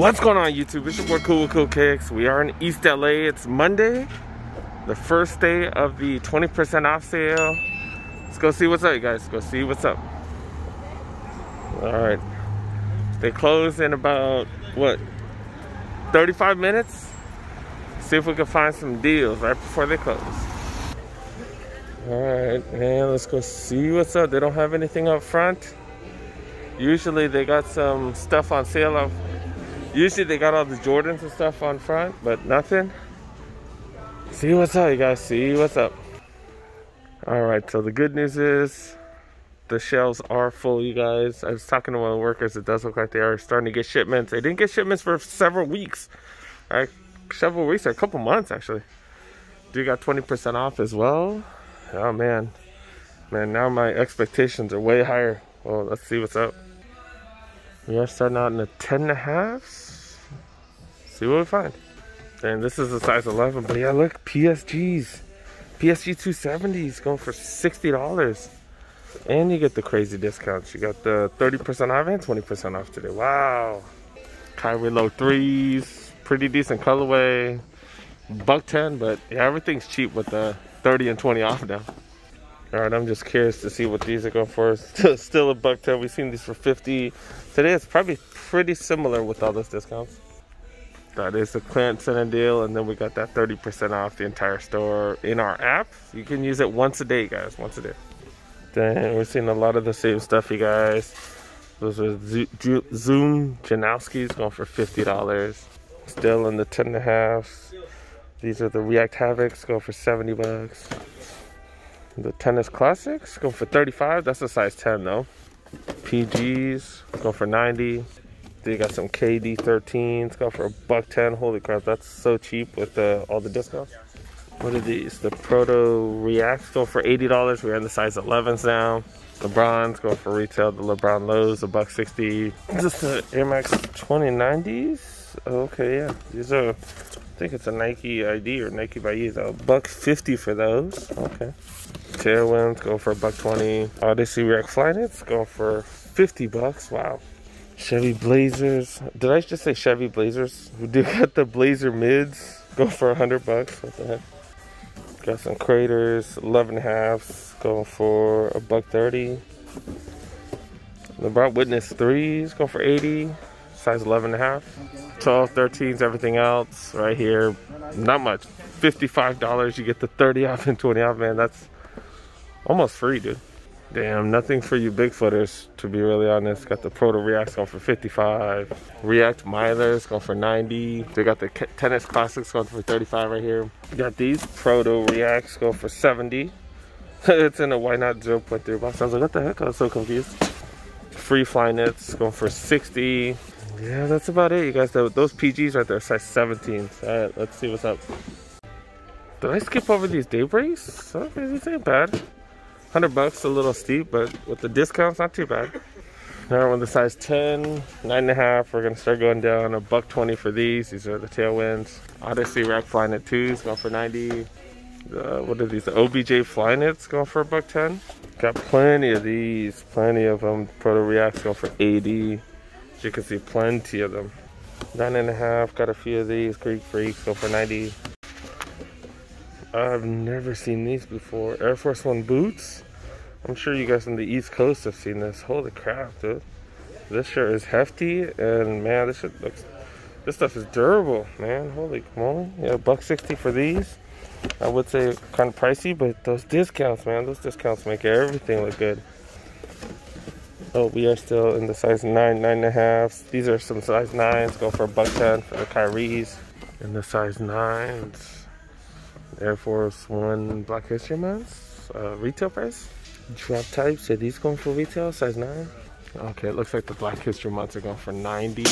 What's going on, YouTube? It's your boy Cool with Cool Kicks. We are in East LA. It's Monday, the first day of the 20% off sale. Let's go see what's up, you guys. Go see what's up. All right. They close in about, what, 35 minutes? See if we can find some deals right before they close. All right, man, let's go see what's up. They don't have anything up front. Usually they got some stuff on sale. Usually they got all the Jordans and stuff on front, but nothing. See what's up, you guys. See what's up. All right, so the good news is the shelves are full, you guys. I was talking to one of the workers. It does look like they are starting to get shipments. They didn't get shipments for several weeks. All right, several weeks or a couple months, actually. Do got 20% off as well. Oh, man. Man, now my expectations are way higher. Well, let's see what's up. We are starting out in the 10.5s. See what we find. And this is a size 11, but yeah, look, PSGs. PSG 270s going for $60. And you get the crazy discounts. You got the 30% off and 20% off today. Wow. Kyrie Low 3s. Pretty decent colorway. $110, but yeah, everything's cheap with the 30 and 20 off now. All right, I'm just curious to see what these are going for. Still $110. We've seen these for 50. Today it's probably pretty similar with all those discounts. That is the clearance center deal, and then we got that 30% off the entire store in our app. You can use it once a day, guys, once a day. Then we're seeing a lot of the same stuff, you guys. Those are Zoom Janowski's going for $50. Still in the 10.5s. These are the React Havocs going for $70. The Tennis Classics go for $35. That's a size 10 though. PGs go for $90. Then you got some KD 13s go for $110. Holy crap, that's so cheap with all the discounts. What are these? The Proto Reacts go for $80. We're in the size 11s now. LeBron's go for retail. The Lebron Lows $160. Just the Air Max 2090s. Okay, yeah. These are, I think it's a Nike ID or Nike by Yeezy. $150 for those. Okay. Tailwinds go for $120. Odyssey React Flyknits go for $50. Wow. Chevy Blazers. Did I just say Chevy Blazers? We do got the Blazer mids. Go for $100. What the heck? Got some Craters. 11.5s. Going for $130. LeBron Witness 3s. Go for $80. Size 11.5. 12, 13s, everything else right here. Not much. $55. You get the 30 off and 20 off, man. That's almost free, dude. Damn, nothing for you Bigfooters, to be really honest. Got the Proto Reacts going for $55. React Milers going for $90. They got the Tennis Classics going for $35 right here. Got these Proto Reacts going for $70. It's in a why not 0.3 box. I was like, what the heck? I was so confused. Free Flyknits going for $60. Yeah, that's about it, you guys. Those PGs right there, size 17s. All right, let's see what's up. Did I skip over these Daybreaks? Okay, these ain't bad. $100, a little steep, but with the discounts, not too bad. Now we're on the size 10, 9.5. We're gonna start going down $120 for these. These are the Tailwinds. Odyssey Rack Flyknit 2s going for $90. What are these? The OBJ Flyknits going for $110. Got plenty of these, plenty of them. Proto Reacts going for $80. You can see plenty of them. 9.5. Got a few of these. Greek Freaks go for $90. I've never seen these before. Air Force One boots. I'm sure you guys on the East Coast have seen this. Holy crap, dude. This shirt is hefty, and man, this stuff is durable, man. Holy moly. Yeah, $160 for these. I would say kind of pricey, but those discounts, man, those discounts make everything look good. Oh, we are still in the size 9, 9.5s. These are some size 9s. Go for $110 for the Kyries. In the size 9s. Air Force One Black History Months, retail price. Drop types, are these going for retail, size 9? Okay, it looks like the Black History Months are going for $90.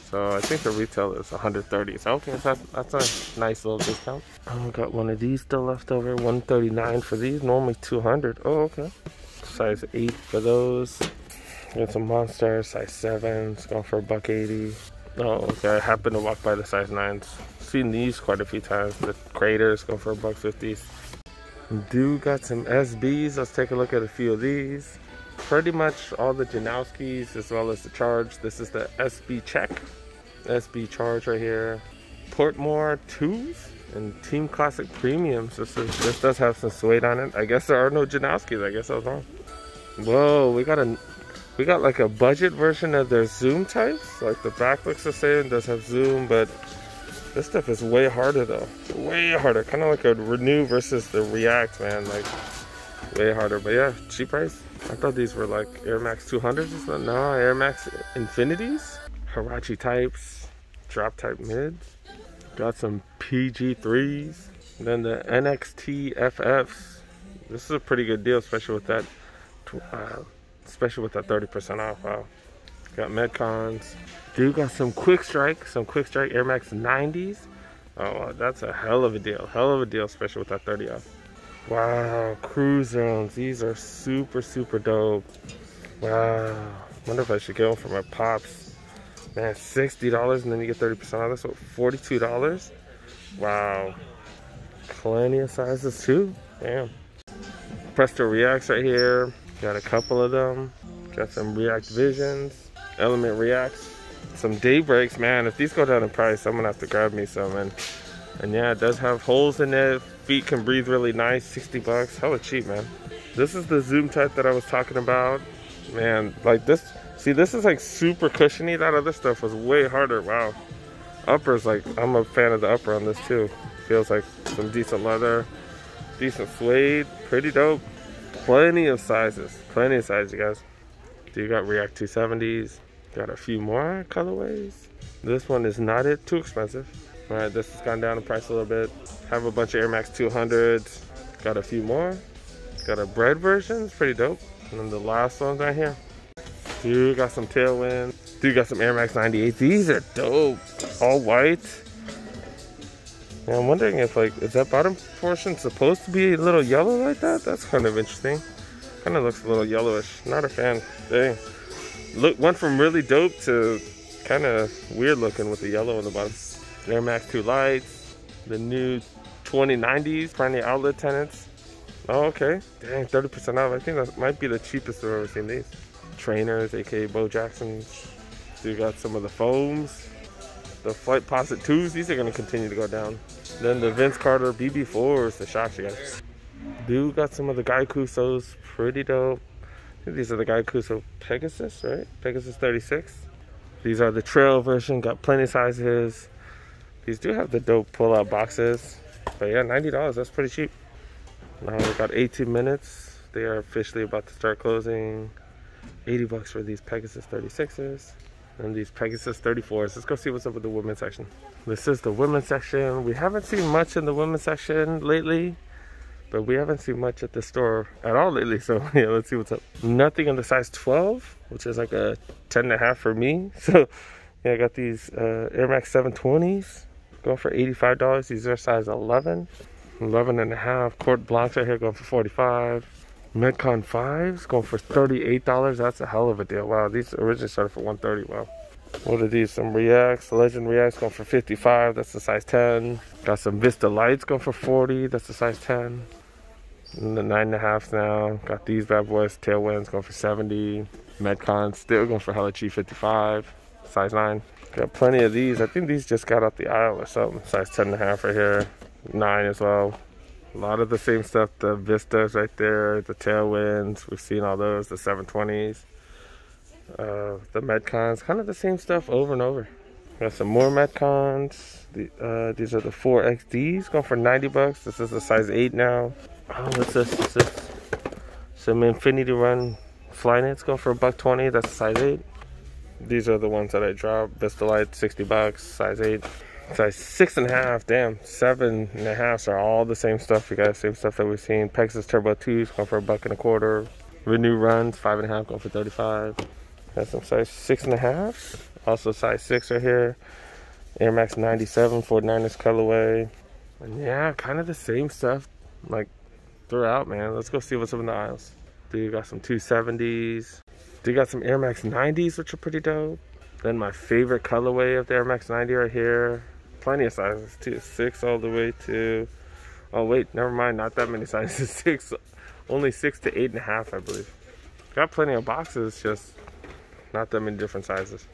So I think the retail is $130. So okay, so that's a nice little discount. Oh, got one of these still left over, $139 for these, normally $200. Oh, okay. Size 8 for those. Got some Monsters, size 7s, going for $180. Oh, okay, I happened to walk by the size 9s. Seen these quite a few times. The Craters go for $150. Do got some SBs. Let's take a look at a few of these. Pretty much all the Janowskis as well as the Charge. This is the SB Check. SB Charge right here. Portmore 2s and Team Classic Premiums. This does have some suede on it. I guess there are no Janowskis. I guess I was wrong. Whoa, we got like a budget version of their zoom types. Like the back looks the same, does have zoom, but this stuff is way harder though. Way harder. Kind of like a Renew versus the React, man. Like way harder. But yeah, cheap price. I thought these were like Air Max 200s or something. No, Air Max Infinities. Hirachi types. Drop type mids. Got some PG3s. And then the NXT FFs. This is a pretty good deal, especially with that 30% off. Wow. Got Metcons. Dude, got some Quick Strike Air Max 90s. Oh, that's a hell of a deal. Hell of a deal, especially with that 30 off. Wow, Cruise Zones. These are super, super dope. Wow. Wonder if I should get one for my pops. Man, $60 and then you get 30% off. That's what, $42? Wow. Plenty of sizes too. Damn. Presto Reacts right here. Got a couple of them. Got some React Visions. Element Reacts. Some Daybreaks, man. If these go down in price, I'm gonna have to grab me some. And yeah, it does have holes in it. Feet can breathe really nice. 60 bucks. Hella cheap, man. This is the zoom type that I was talking about. Man, like this. See, this is like super cushiony. That other stuff was way harder. Wow. Uppers, like, I'm a fan of the upper on this too. Feels like some decent leather. Decent suede. Pretty dope. Plenty of sizes. Plenty of sizes, you guys. You got React 270s. Got a few more colorways. This one is not too expensive. All right, this has gone down in price a little bit. Have a bunch of Air Max 200s. Got a few more. Got a bread version. It's pretty dope. And then the last one's right here. Dude, got some Tailwind. Dude, got some Air Max 98s. These are dope. All white. Yeah, I'm wondering if, like, is that bottom portion supposed to be a little yellow like that? That's kind of interesting. Kind of looks a little yellowish. Not a fan. Dang. Look, went from really dope to kind of weird looking with the yellow on the bottom. Air Max 2 lights. The new 2090s. Plenty outlet tenants. Oh, okay. Dang, 30% off. I think that might be the cheapest I've ever seen these. Trainers, aka Bo Jacksons. So you got some of the foams. The Flight Posit 2s. These are going to continue to go down. Then the Vince Carter BB4s. The shocks, you guys. Dude, got some of the Guy Kusos. Pretty dope. I think these are the Guy Kuso Pegasus, right? Pegasus 36. These are the trail version. Got plenty of sizes. These do have the dope pull-out boxes. But yeah, $90. That's pretty cheap. Now we got 18 minutes. They are officially about to start closing. 80 bucks for these Pegasus 36s. And these Pegasus 34s. Let's go see what's up with the women's section. This is the women's section. We haven't seen much in the women's section lately. But we haven't seen much at the store at all lately, so yeah, let's see what's up. Nothing in the size 12, which is like a 10.5 for me. So yeah, I got these Air Max 720s going for $85. These are size 11, 11.5. Court Blancs right here going for $45. Metcon 5s going for $38. That's a hell of a deal. Wow, these originally started for $130. Wow. What are these? Some Reacts, Legend Reacts going for $55. That's the size 10. Got some Vista Lights going for $40. That's the size 10. And the 9.5s now. Got these bad boys. Tailwinds going for $70. Metcon still going for hella cheap, $55. Size 9. Got plenty of these. I think these just got out the aisle or something. Size 10.5 right here. 9 as well. A lot of the same stuff. The Vistas right there. The Tailwinds. We've seen all those. The 720s. The Metcons. Kind of the same stuff over and over. Got some more Metcons. These are the 4XDs. Going for 90 bucks. This is the size 8 now. Oh, what's this? Some Infinity Run Flyknits going for $120. That's size 8. These are the ones that I dropped. Vista Light, 60 bucks. Size 8. Size 6.5. Damn. 7.5s are all the same stuff, you guys. Same stuff that we've seen. Pegasus Turbo 2s going for $1.25. Renew Runs, 5.5 going for $35. Got some size 6.5s. Also size 6 right here. Air Max 97 49ers colorway. And yeah, kind of the same stuff. Like throughout, man. Let's go see what's up in the aisles. Dude, got some 270s. Dude, got some Air Max 90s, which are pretty dope. Then my favorite colorway of the Air Max 90 right here. Plenty of sizes too. 6 all the way to, oh wait, never mind, not that many sizes. 6, only 6 to 8.5, I believe. Got plenty of boxes, just not that many different sizes.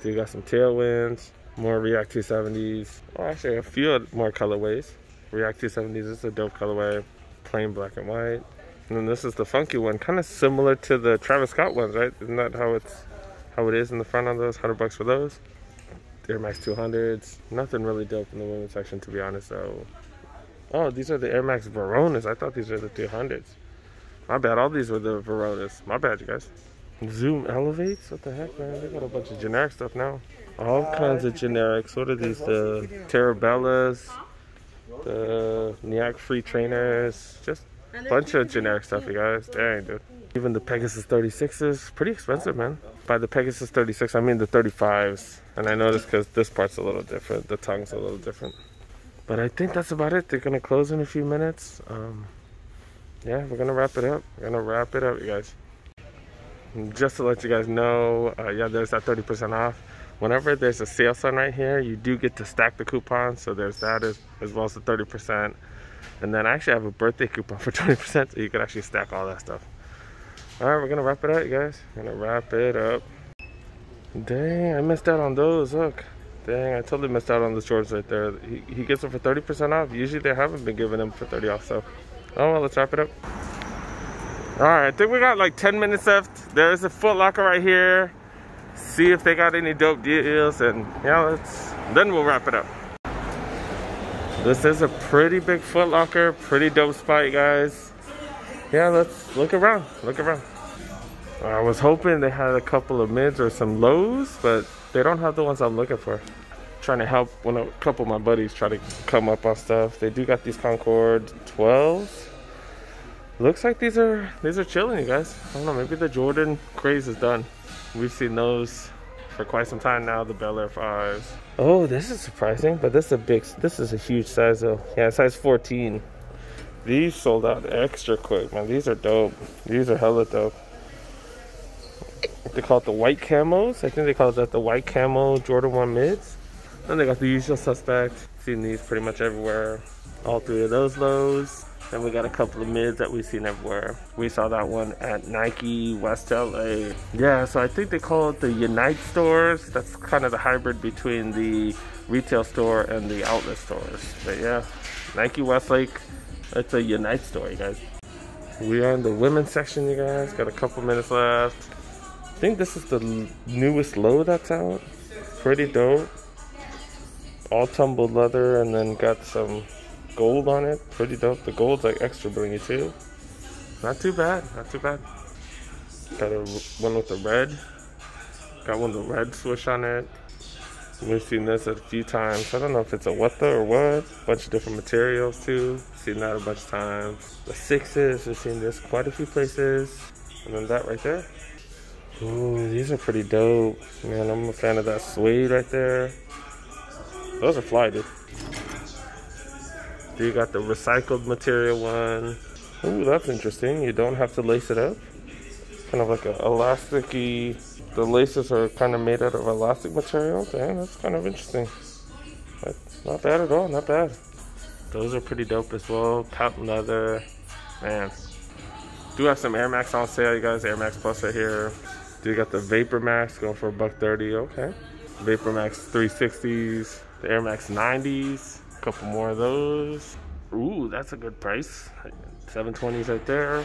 Dude, got some Tailwinds. More React 270s. Oh, actually a few more colorways. React 270s, this is a dope colorway. Plain black and white. And then this is the funky one, kind of similar to the Travis Scott ones, right? Isn't that how it is in the front on those? $100 for those. Air Max 200s. Nothing really dope in the women's section, to be honest. So, oh, these are the Air Max Veronas. I thought these were the 200s. My bad. All these were the Veronas. My bad, you guys. Zoom Elevates. What the heck, man? They got a bunch of generic stuff now. All kinds of generics. What are these? The Terrabellas, the Nyack Free Trainers. Just a bunch of generic stuff, you guys. Dang, dude. Even the Pegasus 36s. Pretty expensive, man. By the Pegasus 36, I mean the 35s. And I noticed because this part's a little different. The tongue's a little different. But I think that's about it. They're going to close in a few minutes. Yeah, we're going to wrap it up. We're going to wrap it up, you guys. And just to let you guys know, yeah, there's that 30% off. Whenever there's a sale sign right here, you do get to stack the coupons. So there's that as well as the 30%. And then I actually have a birthday coupon for 20%, so you can actually stack all that stuff. All right, we're going to wrap it up, you guys. We're going to wrap it up. Dang, I missed out on those. Look. Dang, I totally missed out on the shorts right there. He gets them for 30% off. Usually they haven't been giving them for 30 off, so. Oh, well, let's wrap it up. All right, I think we got like 10 minutes left. There's a Foot Locker right here. See if they got any dope deals, and yeah, then we'll wrap it up. This is a pretty big Foot Locker, pretty dope spot, you guys. Yeah, let's look around, I was hoping they had a couple of mids or some lows, but they don't have the ones I'm looking for. Trying to help when a couple of my buddies try to come up on stuff. They do got these Concord 12s. Looks like these are chilling, you guys. I don't know, maybe the Jordan craze is done. We've seen those for quite some time now, the Bel Air 5s. Oh, this is surprising, but this is a huge size though. Yeah, size 14. These sold out extra quick, man. These are dope. These are hella dope. They call it the white camos. I think they call that the white camo Jordan 1 mids. And they got the usual suspect. Seen these pretty much everywhere. All three of those lows. Then we got a couple of mids that we've seen everywhere. We saw that one at Nike West LA. Yeah, so I think they call it the Unite stores. That's kind of the hybrid between the retail store and the outlet stores. But yeah, Nike Westlake, it's a Unite store, you guys. We are in the women's section, you guys. Got a couple minutes left. I think this is the newest low that's out. Pretty dope. All tumbled leather and then got some gold on it. Pretty dope. The gold's like extra blingy too. Not too bad, not too bad. Got one with the red. Got one with the red swoosh on it. We've seen this a few times. I don't know if it's a Wetta or what. Bunch of different materials too. Seen that a bunch of times. The 6s, we've seen this quite a few places. And then that right there. Ooh, these are pretty dope. Man, I'm a fan of that suede right there. Those are fly, dude. You got the recycled material one. Ooh, that's interesting. You don't have to lace it up. Kind of like an elasticy. The laces are kind of made out of elastic material. Damn, that's kind of interesting. But not bad at all, not bad. Those are pretty dope as well. Patent leather. Man. Do have some Air Max on sale, you guys. Air Max Plus right here. You got the Vapor Max going for $130. Okay. Vapor Max 360s. The Air Max 90s. A couple more of those. Ooh, that's a good price. 720s right there.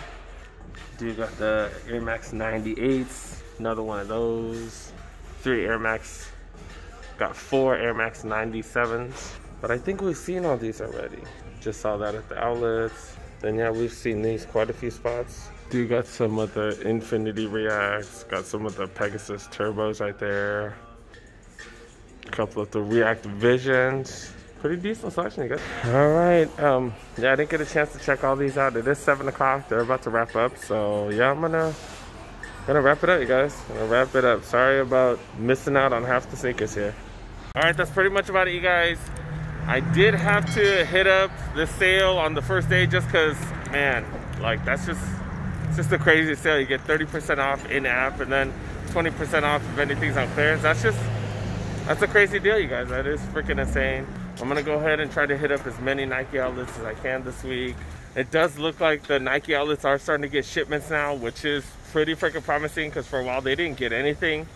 You got the Air Max 98s. Another one of those. 3 Air Max. Got 4 Air Max 97s. But I think we've seen all these already. Just saw that at the outlets. Then yeah, we've seen these quite a few spots. You got some of the Infinity Reacts. Got some of the Pegasus Turbos right there. A couple of the React Visions. Pretty decent selection, you guys. All right. Yeah, I didn't get a chance to check all these out. It is 7 o'clock. They're about to wrap up. So yeah, I'm gonna wrap it up, you guys. Gonna wrap it up. Sorry about missing out on half the sneakers here. All right, that's pretty much about it, you guys. I did have to hit up the sale on the first day just because, man, like it's just a crazy sale. You get 30% off in-app and then 20% off if anything's on clearance. That's a crazy deal, you guys. That is freaking insane. I'm gonna go ahead and try to hit up as many Nike outlets as I can this week. It does look like the Nike outlets are starting to get shipments now, which is pretty freaking promising because for a while they didn't get anything.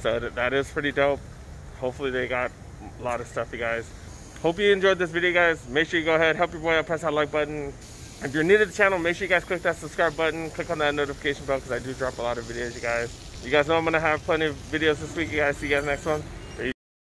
So that is pretty dope. Hopefully they got a lot of stuff, you guys. Hope you enjoyed this video, guys. Make sure you go ahead, help your boy out, press that like button. If you're new to the channel, make sure you guys click that subscribe button, click on that notification bell, because I do drop a lot of videos, you guys. You guys know I'm going to have plenty of videos this week, you guys. See you guys next one.